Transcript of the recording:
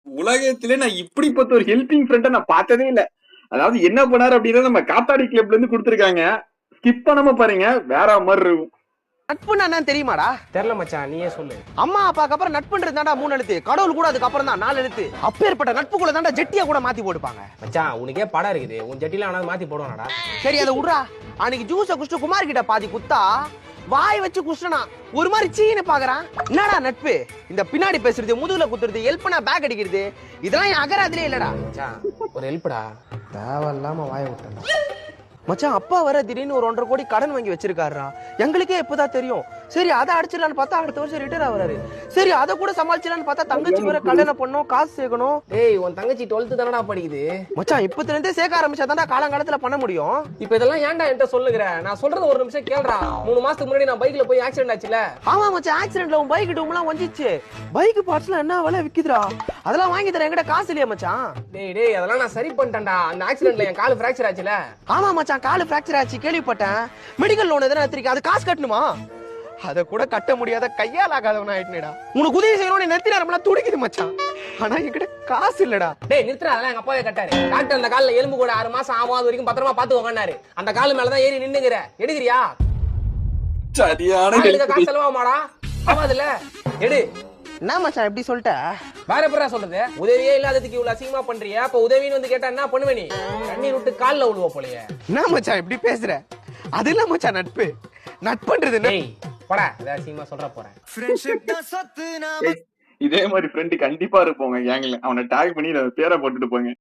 உலகத்திலே நான் இப்படிப்பட்ட ஒரு ஹெல்பிங் ஃப்ரெண்ட நான் பார்த்ததே இல்ல. அதாவது என்ன பண்ணாரு அப்படின்னா நம்ம காத்தாடி கிளப்ல இருந்து கொடுத்திருக்காங்க. ஸ்கிப் பண்ணாம பாருங்க வேற மாதிரி இருக்கும். நட்புன்னா என்னன்னு தெரியுமாடா? தெரியல மச்சான், நீயே சொல்லு. அம்மா அப்பாக்கு அப்புறம் நட்புன்றது தான்டா 3 எழுத்து. கடவுள் கூட அதுக்கு அப்புறம் தான் 4 எழுத்து. அப்பேற்பட்ட நட்புக்குள்ள தான்டா ஜெட்டியா கூட மாத்தி போட்டுப்பாங்க. மச்சான் உனக்கே படம் இருக்குது, உன் ஜட்டில ஆனா மாத்தி போடுவானடா. சரி அதை விட்றா. அன்னைக்கு ஜூஸை குடிச்சிட்டு குமார் கிட்ட பாதி குத்தா வாய் வச்சு குஷ்டனா ஒரு மாதிரி சீனு பாக்குறான். என்னடா நட்பு? இந்த பின்னாடி பேசுறது, முதுகுல குத்துறது, ஹெல்ப் பண்ணா பேக் அடிக்கிறது, இதெல்லாம் என் அகராதிலே இல்லடா. மச்சான் ஒரு ஹெல்ப்டா. தேவையில்லாம வாய விட்டேன்டா. மச்சான் அப்பா வர திடீர்னு ஒரு 1.5 கோடி கடன் வாங்கி வச்சிருக்காருடா. எங்களுக்கே இப்பதான் தெரியும். சரி அதை அடிச்சிடலான்னு பார்த்தா அடுத்த வருஷம் ரிட்டையர் ஆகுறாரு. சரி அதை கூட சமாளிச்சிடலான்னு பார்த்தா தங்கச்சி வேற கல்யாணம் பண்ணணும், காசு சேர்க்கணும். டேய் உன் தங்கச்சி 12th தானடா படிக்குது. மச்சான் இப்பத்துல இருந்தே சேர்க்க ஆரம்பிச்சா தான்டா காலங்காலத்துல பண்ண முடியும். இப்ப இதெல்லாம் ஏன்டா என்கிட்ட சொல்லுகிற? நான் சொல்றது ஒரு நிமிஷம் கேளுடா. 3 மாசத்துக்கு முன்னாடி நான் பைக்ல போய் ஆக்சிடென்ட் ஆச்சுல. ஆமா மச்சான், ஆக்சிடென்ட்ல உன் பைக் டூம்லாம் வந்துச்சு. பைக் பார்ட்ஸ்லாம் என்ன விலை விக்குதுடா? அதெல்லாம் வாங்கி தரேன், என்கிட்ட காசு இல்லையா மச்சான்? டேய் அதெல்லாம் நான் சரி பண்ணிட்டேன்டா. அந்த ஆக்சிடென்ட்ல என் கால் ஃபிராக்சர் ஆச்சுல. ஆமா மச்சான், கால் ஃபிராக்சர் ஆச்சு கேள்விப்பட்டேன். மெடிக்கல் லோன் எதனா எடுத்துருக்க, அது காசு கட்டணுமா? அத கூட கட்ட முடியாத கையால் ஆகாதவனா ஆயிட்டேடா. உனக்கு உதவி செய்யணும்னு நிறுத்தி நேரம்லாம் துடிக்குது மச்சான். ஆனா என்கிட்ட காசு இல்லடா. டேய் நிறுத்துறா, அதெல்லாம் எங்க அப்பாவே கட்டாரு. டாக்டர் அந்த கால்ல எலும்பு கூட 6 மாசம் ஆகாத வரைக்கும் பத்திரமா பாத்து உட்கார்ந்தாரு. அந்த கால் மேலதான் ஏறி நின்னுகிற. எடுக்கிறியா? சரியான காசு செலவாமாடா? ஆமாதுல்ல, எடு. என்ன மச்சான் எப்படி சொல்லிட்ட? வேற எப்படா சொல்றது? உதவியே இல்லாததுக்கு இவ்வளவு அசிங்கமா பண்றிய. அப்ப உதவின்னு வந்து கேட்டா என்ன பண்ணுவ நீ? கண்ணீர் விட்டு கால்ல விழுவ போலயே. என்ன மச்சான் இப்படி பேசுற? அது இல்ல மச்சான் நட்பு. நட்புன்றது என்ன? டேய் போடா, அத அசிங்கமா சொல்ற போறேன். இதே மாதிரி ஃப்ரெண்ட் கண்டிப்பா இருப்போங்க கேங்ல. அவனை டேக் பண்ணி பேரை போட்டுட்டு போங்க.